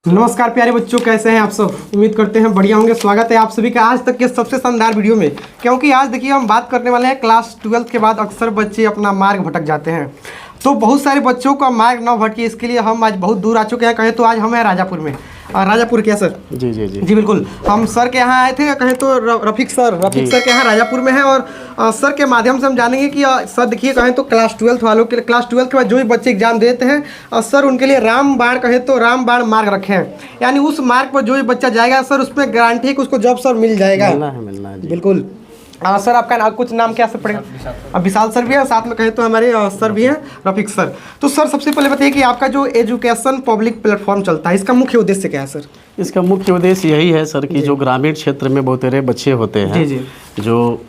नमस्कार प्यारे बच्चों, कैसे हैं आप सब। उम्मीद करते हैं बढ़िया होंगे। स्वागत है आप सभी का आज तक के सबसे शानदार वीडियो में। क्योंकि आज देखिए हम बात करने वाले हैं क्लास 12 के बाद अक्सर बच्चे अपना मार्ग भटक जाते हैं। तो बहुत सारे बच्चों का मार्ग न भटके, इसके लिए हम आज बहुत दूर आ चुके हैं। कहें तो आज हम हैं राजापुर में। राजापुर क्या सर? जी जी जी जी बिल्कुल। हम सर के यहाँ आए थे, कहें तो रफीक सर के यहाँ राजापुर में है। और सर के माध्यम से हम जानेंगे कि सर देखिए कहें तो क्लास 12 वालों के लिए, क्लास 12 के बाद जो भी बच्चे एग्जाम देते हैं सर उनके लिए रामबाण कहें तो रामबाण मार्ग रखे हैं। यानी उस मार्ग पर जो भी बच्चा जाएगा सर उसमें गारंटी है कि उसको जॉब सर मिल जाएगा। मिलना है बिल्कुल। सर आपका कुछ नाम क्या सर पड़ेगा? अब विशाल सर भी है, साथ में कहें तो हमारे सर भी हैं रफीक सर। तो सर सबसे पहले बताइए कि आपका जो एजुकेशन पब्लिक प्लेटफॉर्म चलता है इसका मुख्य उद्देश्य क्या है सर? इसका मुख्य उद्देश्य यही है सर कि जो ग्रामीण क्षेत्र में बहुत सारे बच्चे होते हैं जो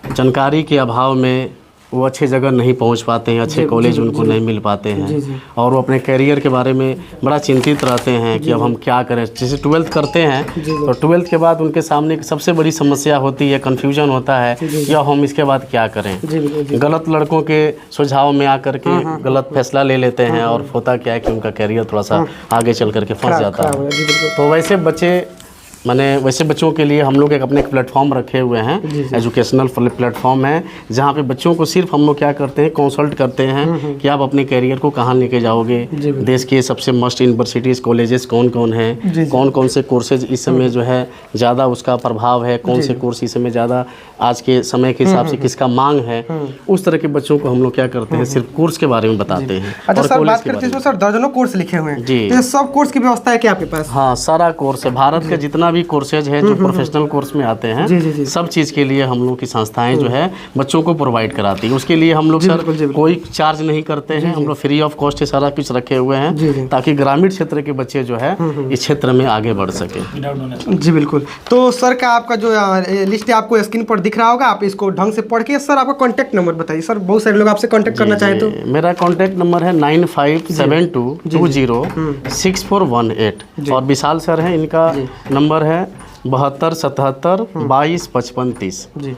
जानकारी के अभाव में वो अच्छे जगह नहीं पहुंच पाते हैं, अच्छे कॉलेज उनको नहीं मिल पाते हैं और वो अपने करियर के बारे में बड़ा चिंतित रहते हैं कि अब हम क्या करें। जैसे 12th करते हैं तो 12th के बाद उनके सामने एक सबसे बड़ी समस्या होती है, कन्फ्यूजन होता है कि अब हम इसके बाद क्या करें। गलत लड़कों के सुझाव में आकर के गलत फैसला ले लेते हैं और होता क्या है कि उनका करियर थोड़ा सा आगे चल करके फंस जाता है। तो वैसे बच्चों के लिए हम लोग एक अपने प्लेटफॉर्म रखे हुए हैं, एजुकेशनल प्लेटफॉर्म है जहाँ पे बच्चों को सिर्फ हम लोग क्या करते हैं, कंसल्ट करते हैं कि आप अपने करियर को कहाँ लेके जाओगे। देश के सबसे मस्ट यूनिवर्सिटीज़ कॉलेजेस कौन कौन हैं, कौन कौन से कोर्सेज इस समय जो है ज़्यादा उसका प्रभाव है, कौन से कोर्स इस समय ज़्यादा आज के समय के हिसाब से किसका मांग है। उस तरह के बच्चों को हम लोग क्या करते हैं, सिर्फ कोर्स के बारे में बताते हैं। अच्छा सर, बात करते हैं सर दर्जनों कोर्स लिखे हुए हैं जी, तो सब कोर्स की व्यवस्था है क्या आपके पास? हाँ, सारा कोर्स है। भारत का जितना भी कोर्सेज है जो प्रोफेशनल कोर्स में आते हैं सब चीज़ के लिए हम लोग की संस्थाएं जो है बच्चों को प्रोवाइड कराती है। उसके लिए हम लोग सर कोई चार्ज नहीं करते हैं, हम लोग फ्री ऑफ कॉस्ट सारा कुछ रखे हुए हैं ताकि ग्रामीण क्षेत्र के बच्चे जो है इस क्षेत्र में आगे बढ़ सके। जी बिल्कुल। तो सर का आपका जो लिस्ट है आपको स्क्रीन पर दिख रहा होगा, आप इसको ढंग से पढ़ के सर आपका कॉन्टैक्ट नंबर बताइए। सर बहुत सारे लोग आपसे कॉन्टैक्ट करना चाहें तो? मेरा कॉन्टैक्ट नंबर है 9572206418 और विशाल सर है, इनका नंबर है 72 77 22 55 30 जी।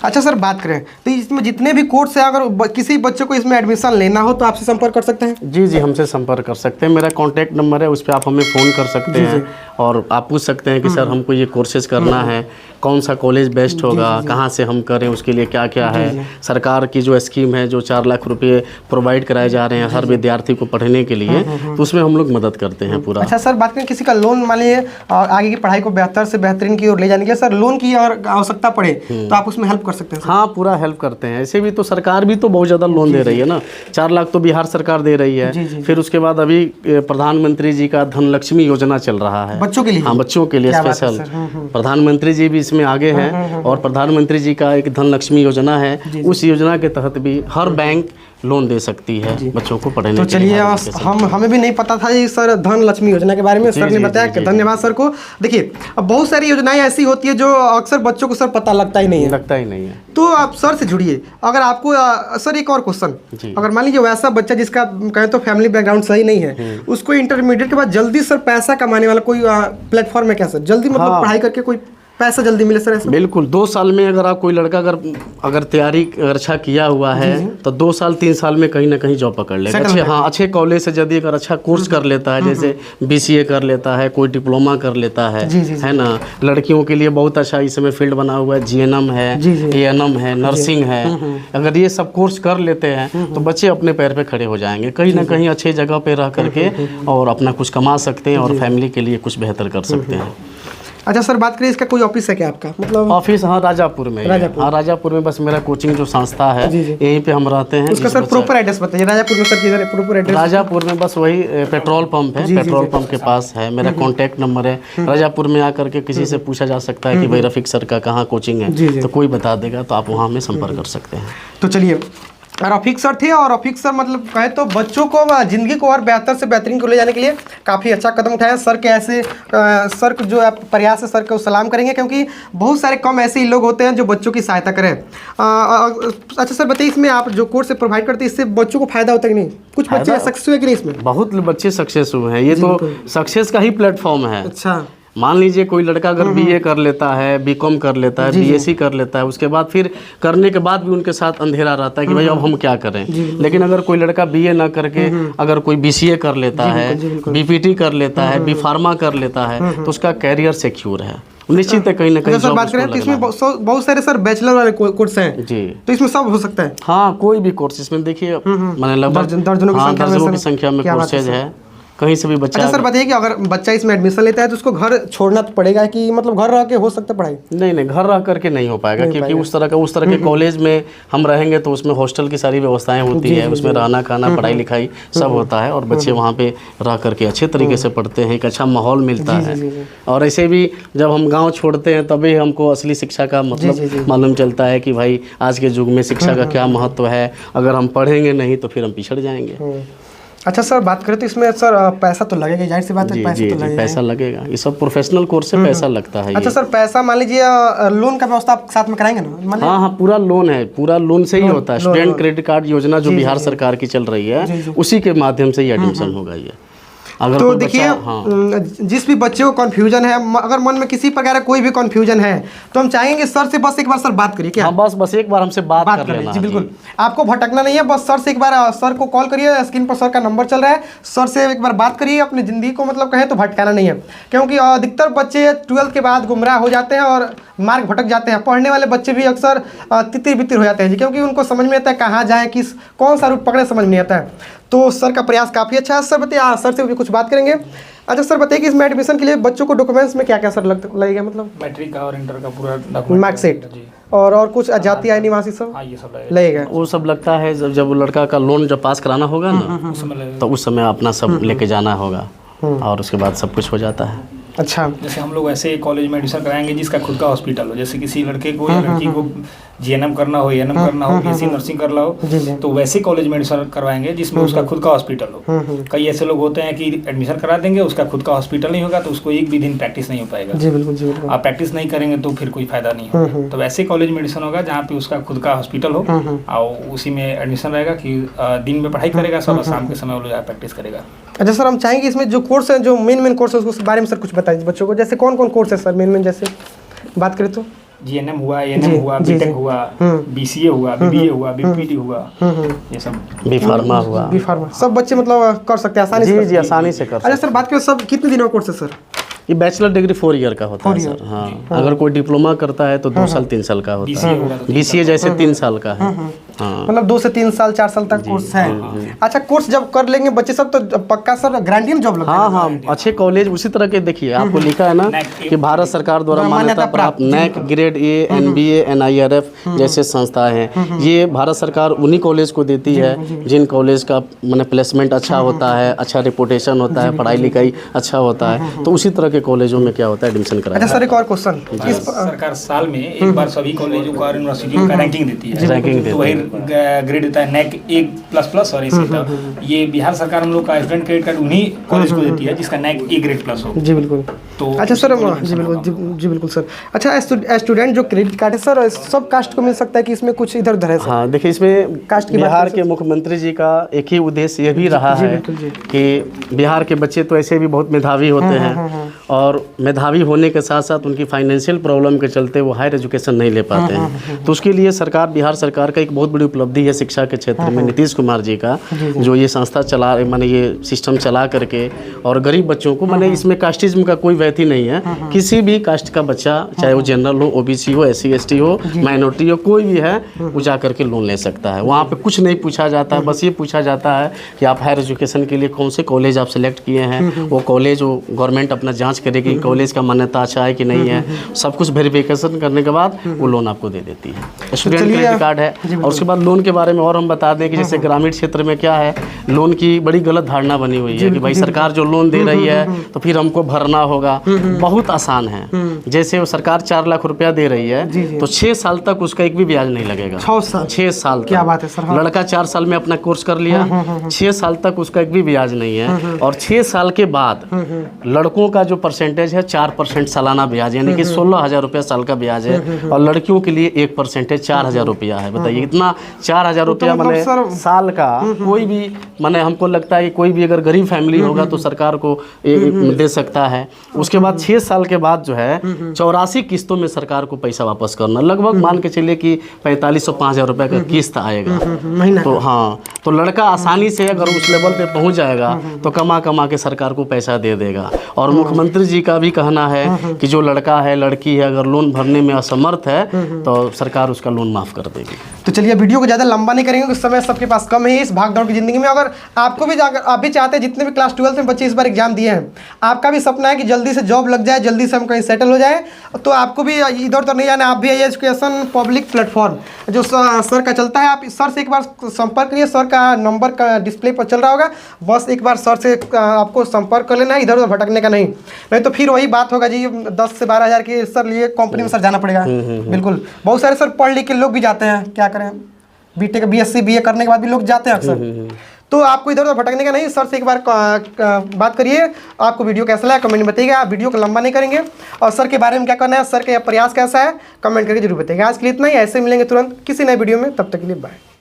अच्छा सर, बात करें तो इसमें जितने भी कोर्स है, अगर किसी बच्चे को इसमें एडमिशन लेना हो तो आपसे संपर्क कर सकते हैं? जी जी, हमसे संपर्क कर सकते हैं। मेरा कॉन्टैक्ट नंबर है, उस पर आप हमें फ़ोन कर सकते हैं और आप पूछ सकते हैं कि सर हमको ये कोर्सेज करना है, कौन सा कॉलेज बेस्ट होगा, कहाँ से हम करें, उसके लिए क्या क्या है। सरकार की जो स्कीम है जो 4 लाख रुपये प्रोवाइड कराए जा रहे हैं हर विद्यार्थी को पढ़ने के लिए, तो उसमें हम लोग मदद करते हैं पूरा। अच्छा सर, बात करें किसी का लोन मान लीजिए आगे की पढ़ाई को बेहतर से बेहतरीन की ओर ले जाने के लिए सर लोन की अगर आवश्यकता पड़े तो आप उसमें हेल्प कर सकते हैं? हाँ, पूरा हेल्प करते हैं। ऐसे भी तो सरकार भी तो बहुत ज़्यादा लोन दे रही है ना, 4 लाख तो बिहार सरकार दे रही है। फिर उसके बाद अभी प्रधानमंत्री जी का धन लक्ष्मी योजना चल रहा है बच्चों के लिए। हाँ, बच्चों के लिए स्पेशल। प्रधानमंत्री जी भी इसमें आगे हैं और प्रधानमंत्री जी का एक धन लक्ष्मी योजना है, उस योजना के तहत भी हर बैंक लोन दे सकती है बच्चों को पढ़ने। तो चलिए, हमें भी नहीं पता था ये सर धन लक्ष्मी योजना के बारे में, सर ने बताया। धन्यवाद सर को। देखिए अब बहुत सारी योजनाएं ऐसी होती है जो अक्सर बच्चों को सर पता लगता ही नहीं है। तो आप सर से जुड़िए। अगर आपको सर एक और क्वेश्चन, अगर मान लीजिए वैसा बच्चा जिसका कहें तो फैमिली बैकग्राउंड सही नहीं है, उसको इंटरमीडिएट के बाद जल्दी सर पैसा कमाने वाला कोई प्लेटफॉर्म है क्या सर? जल्दी मतलब पढ़ाई करके कोई पैसा जल्दी मिले सर ऐसा? बिल्कुल। 2 साल में अगर आप कोई लड़का अगर तैयारी अच्छा किया हुआ है तो 2 साल 3 साल में कहीं ना कहीं जॉब पकड़ लेगा। अच्छे कॉलेज से यदि अगर अच्छा कोर्स कर लेता है, जैसे BCA कर लेता है, कोई डिप्लोमा कर लेता है ना। लड़कियों के लिए बहुत अच्छा इस समय फील्ड बना हुआ है, GNM है, ANM है, नर्सिंग है। अगर ये सब कोर्स कर लेते हैं तो बच्चे अपने पैर पे खड़े हो जाएंगे, कहीं ना कहीं अच्छे जगह पे रह करके और अपना कुछ कमा सकते हैं और फैमिली के लिए कुछ बेहतर कर सकते हैं। अच्छा सर, बात करें इसका कोई ऑफिस है क्या आपका? मतलब ऑफिस हाँ राजापुर में। हाँ, राजापुर में बस मेरा कोचिंग जो संस्था है यहीं पे हम रहते हैं। उसका सर प्रॉपर एड्रेस बताइए। राजापुर में सर किधर है प्रॉपर एड्रेस? राजापुर में बस वही पेट्रोल पंप है, पेट्रोल पंप के पास है। मेरा कॉन्टैक्ट नंबर है। राजापुर में आकर के किसी से पूछा जा सकता है कि भाई रफीक सर का कहाँ कोचिंग है, तो कोई बता देगा, तो आप वहाँ हमें संपर्क कर सकते हैं। तो चलिए, रफीक सर थे और रफीक सर मतलब कहे तो बच्चों को ज़िंदगी को और बेहतर से बेहतरीन को ले जाने के लिए काफ़ी अच्छा कदम उठाया। सर के ऐसे सर को जो प्रयास है सर को सलाम करेंगे, क्योंकि बहुत सारे कम ऐसे ही लोग होते हैं जो बच्चों की सहायता करें। अच्छा सर बताइए, इसमें आप जो कोर्स प्रोवाइड करते हैं इससे बच्चों को फायदा होता है कि नहीं? कुछ बच्चे सक्सेस हुए कि नहीं इसमें? बहुत बच्चे सक्सेस हुए हैं, ये तो सक्सेस का ही प्लेटफॉर्म है। अच्छा, मान लीजिए कोई लड़का अगर बीए कर लेता है, बीकॉम कर लेता है, बीएससी कर लेता है, उसके बाद फिर करने के बाद भी उनके साथ अंधेरा रहता है कि भाई अब हम क्या करें। लेकिन अगर कोई लड़का बीए ना करके अगर कोई बीसीए कर लेता है, बीपीटी कर लेता है, बी फार्मा कर लेता है, तो उसका कैरियर सिक्योर है, निश्चित है कहीं ना कहीं। सर बात करें तो इसमें बहुत सारे सर बैचलर वाले कोर्स हैं जी, तो इसमें सब हो सकता है। हाँ, कोई भी कोर्स इसमें देखिए मैंने लगभग दर्जनों की संख्या में कोर्सेज है, कहीं से भी बच्चा। अच्छा सर बताइए कि अगर बच्चा इसमें एडमिशन लेता है तो उसको घर छोड़ना तो पड़ेगा कि मतलब घर रह के हो सकता है पढ़ाई? नहीं, घर रह करके नहीं हो पाएगा, क्योंकि उस तरह के कॉलेज में हम रहेंगे तो उसमें हॉस्टल की सारी व्यवस्थाएं होती है, उसमें रहना खाना पढ़ाई लिखाई सब होता है, और बच्चे वहाँ पे रह करके अच्छे तरीके से पढ़ते हैं, एक अच्छा माहौल मिलता है। और ऐसे भी जब हम गाँव छोड़ते हैं तभी हमको असली शिक्षा का मतलब मालूम चलता है कि भाई आज के युग में शिक्षा का क्या महत्व है। अगर हम पढ़ेंगे नहीं तो फिर हम पिछड़ जाएंगे। अच्छा सर बात करें तो इसमें सर पैसा तो लगेगा, जाहिर सी बात है पैसा तो लगेगा। पैसा लगेगा, ये सब प्रोफेशनल कोर्स से पैसा लगता है। अच्छा सर पैसा मान लीजिए लोन का व्यवस्था आप साथ में कराएंगे ना? हाँ, पूरा लोन है, पूरा लोन से ही होता है। स्टूडेंट क्रेडिट कार्ड योजना जो बिहार सरकार की चल रही है उसी के माध्यम से ही एडमिशन होगा ये। अगर तो देखिए जिस भी बच्चे को कन्फ्यूजन है, अगर मन में किसी प्रकार का कोई भी कन्फ्यूजन है तो हम चाहेंगे सर से बस एक बार सर बात करिए। क्या? हाँ, बस एक बार हमसे बात कर लेना। जी बिल्कुल, आपको भटकना नहीं है, बस सर से एक बार सर को कॉल करिए, स्क्रीन पर सर का नंबर चल रहा है, सर से एक बार बात करिए। अपनी ज़िंदगी को मतलब कहें तो भटकाना नहीं है, क्योंकि अधिकतर बच्चे 12th के बाद गुमराह हो जाते हैं और मार्ग भटक जाते हैं। पढ़ने वाले बच्चे भी अक्सर तितिर बितिर हो जाते हैं जी, क्योंकि उनको समझ में आता है कहाँ जाएँ, कौन सा रूट पकड़े समझ नहीं आता है। तो सर का प्रयास काफ़ी अच्छा है। सर बताइए, सर से भी कुछ बात करेंगे। अच्छा सर बताइए कि इसमें एडमिशन के लिए बच्चों को डॉक्यूमेंट्स में क्या क्या सर लगेगा? मतलब मैट्रिक का और इंटर का पूरा मार्कशीट और कुछ जाति आय निवासी सब? हाँ, ये सब लगेगा। वो सब लगता है जब लड़का का लोन जब पास कराना होगा ना तो उस समय अपना सब लेके जाना होगा और उसके बाद सब कुछ हो जाता है। अच्छा, जैसे हम लोग ऐसे कॉलेज में एडमिशन कराएंगे जिसका खुद का हॉस्पिटल हो, जैसे किसी लड़के को या लड़की को जीएनएम करना हो, एएनएम करना हो, बीएससी नर्सिंग करना हो, तो वैसे कॉलेज में एडमिशन करवाएंगे जिसमें उसका खुद का हॉस्पिटल हो। कई ऐसे लोग होते हैं कि एडमिशन करा देंगे, उसका खुद का हॉस्पिटल नहीं होगा तो उसको एक भी दिन प्रैक्टिस नहीं हो पाएगा। जी बिल्कुल, जी बिल्कुल। आप प्रैक्टिस नहीं करेंगे तो फिर कोई फायदा नहीं होगा। तो वैसे कॉलेज में एडमिशन होगा जहाँ पे उसका खुद का हॉस्पिटल हो और उसी में एडमिशन रहेगा कि दिन में पढ़ाई करेगा सब, शाम के समय वो लोग प्रैक्टिस करेगा। अच्छा सर हम चाहेंगे इसमें जो कोर्स है, जो मेन कोर्स है उसके बारे में सर कुछ बताइए बच्चों को। जैसे कौन कौन कोर्स है सर मेन जैसे बात करें तो? जीएनएम हुआ, एएनएम हुआ, बीटेक हुआ, बीसीए हुआ, बीबीए हुआ, बीपीटी हुआ, ये सब, बी फार्मा हुआ, बी फार्मा सब बच्चे मतलब कर सकते हैं आसानी से? जी आसानी से कर सकते हैं। अच्छा सर बात करें सब कितने दिनों का कोर्स है सर? ये बैचलर डिग्री 4 ईयर का होता है सर। हाँ, अगर कोई डिप्लोमा करता है तो 2 साल 3 साल का होता है। बीसीए जैसे 3 साल का है। हाँ, मतलब 2 से 3 साल 4 साल तक कोर्स है। अच्छा, कोर्स जब कर लेंगे बच्चे सब तो पक्का सर गारंटी में जॉब लगता है? हाँ, अच्छे कॉलेज उसी तरह के देखिए आपको लिखा है ना कि भारत सरकार द्वारा मान्यता प्राप्त NAAC grade A, NBA, NIRF जैसे संस्थाएं हैं। ये भारत सरकार उन्हीं कॉलेज को देती है जिन कॉलेज का मैंने प्लेसमेंट अच्छा होता है, अच्छा रिपोर्टेशन होता है, पढ़ाई लिखाई अच्छा होता है, तो उसी तरह के कॉलेजों में क्या होता है एडमिशन कराया। अच्छा सर एक और क्वेश्चन, सरकार साल में एक बार सभी कॉलेजों का और यूनिवर्सिटी का रैंकिंग देती है, तो वही ग्रेड देता है नैक A++ और ऐसे। ये बिहार सरकार हम लोग का स्टूडेंट क्रेडिट कार्ड उन्हीं कॉलेज को देती है जिसका नैक A ग्रेड प्लस हो। जी बिल्कुल। तो अच्छा सर, जी बिल्कुल, जी बिल्कुल सर। अच्छा स्टूडेंट जो क्रेडिट कार्ड है सर सब कास्ट को मिल सकता है कि इसमें कुछ इधर उधर है सर? हाँ देखिए, इसमें कास्ट की बिहार के मुख्यमंत्री जी का एक ही उद्देश्य ये भी रहा है कि बिहार के बच्चे तो ऐसे भी बहुत मेधावी होते हैं और मेधावी होने के साथ साथ उनकी फाइनेंशियल प्रॉब्लम के चलते वो हायर एजुकेशन नहीं ले पाते हैं। तो उसके लिए सरकार, बिहार सरकार का एक बहुत बड़ी उपलब्धि है शिक्षा के क्षेत्र में नीतीश कुमार जी का, जो ये संस्था चला माने ये सिस्टम चला करके और गरीब बच्चों को माने इसमें कास्टिज्म का कोई व्यक्ति नहीं है, किसी भी कास्ट का बच्चा चाहे वो जनरल हो, ओबीसी हो, SC ST हो, माइनॉरिटी हो, कोई भी है वो जा करके लोन ले सकता है। वहाँ पे कुछ नहीं पूछा जाता है, बस ये पूछा जाता है कि आप हायर एजुकेशन के लिए कौन से कॉलेज आप सेलेक्ट किए हैं। वो कॉलेज वो गवर्नमेंट अपना जाँच करेगी कॉलेज का मान्यता अच्छा है कि नहीं है, सब कुछ वेरिफिकेशन करने के बाद वो लोन आपको दे देती है। स्टूडेंट क्रेडिट कार्ड है। और उसके बाद लोन के बारे में और हम बता दें कि जैसे ग्रामीण क्षेत्र में क्या है, लोन की बड़ी गलत धारणा बनी हुई है कि भाई सरकार जो लोन दे रही है तो फिर हमको भरना होगा। बहुत आसान है, जैसे वो सरकार 4 लाख रुपया दे रही है तो 6 साल तक उसका एक भी ब्याज नहीं लगेगा। 6 साल क्या बात है सर? लड़का 4 साल में अपना कोर्स कर लिया, 6 साल तक उसका एक भी ब्याज नहीं है। और 6 साल के बाद लड़कों का जो परसेंटेज है 4% सालाना ब्याज, यानी कि 16,000 रुपया साल का ब्याज है। और लड़कियों के लिए 1% 4,000 रुपया है। बताइए इतना 4,000 रुपया मैंने साल का कोई भी, मैंने हमको लगता है कि कोई भी अगर गरीब फैमिली होगा तो सरकार को दे सकता है। उसके बाद 6 साल के बाद जो है 84 किस्तों में सरकार को पैसा वापस करना, लगभग मान के चलिए कि 4500-5,000 रुपये का किस्त आएगा। तो हाँ, तो लड़का आसानी से अगर उस लेवल पे पहुंच जाएगा तो कमा कमा के सरकार को पैसा दे देगा। और मुख्यमंत्री जी का भी कहना है कि जो लड़का है लड़की है अगर लोन भरने में असमर्थ है तो सरकार उसका लोन माफ़ कर देगी। तो चलिए वीडियो को ज़्यादा लंबा नहीं करेंगे क्योंकि समय सबके पास कम है इस भागदौड़ की ज़िंदगी में। अगर आपको भी आप भी चाहते हैं, जितने भी क्लास 12 में बच्चे इस बार एग्जाम दिए हैं, आपका भी सपना है कि जल्दी से जॉब लग जाए, जल्दी से हम कहीं सेटल हो जाए, तो आपको भी इधर उधर नहीं जाना। आप भी एजुकेशन पब्लिक प्लेटफॉर्म जो सर का चलता है, आप सर से एक बार संपर्क करिए। सर का नंबर का डिस्प्ले पर चल रहा होगा, बस एक बार सर से आपको संपर्क कर लेना है, इधर उधर भटकने का नहीं तो फिर वही बात होगा जी 10 से 12,000 के सर लिए कंपनी में सर जाना पड़ेगा। बिल्कुल, बहुत सारे सर पढ़ लिख के लोग भी जाते हैं, क्या करें, बीटेक BSc BA करने के बाद भी लोग जाते हैं अक्सर। तो आपको इधर उधर भटकने का नहीं, सर से एक बार बात करिए। आपको वीडियो कैसा लगा कमेंट में बताइएगा। आप वीडियो को लंबा नहीं करेंगे और सर के बारे में क्या करना है, सर का प्रयास कैसा है, कमेंट करके जरूर बताइएगा। आज के लिए इतना ही, ऐसे मिलेंगे तुरंत किसी नए वीडियो में, तब तक के लिए बाय।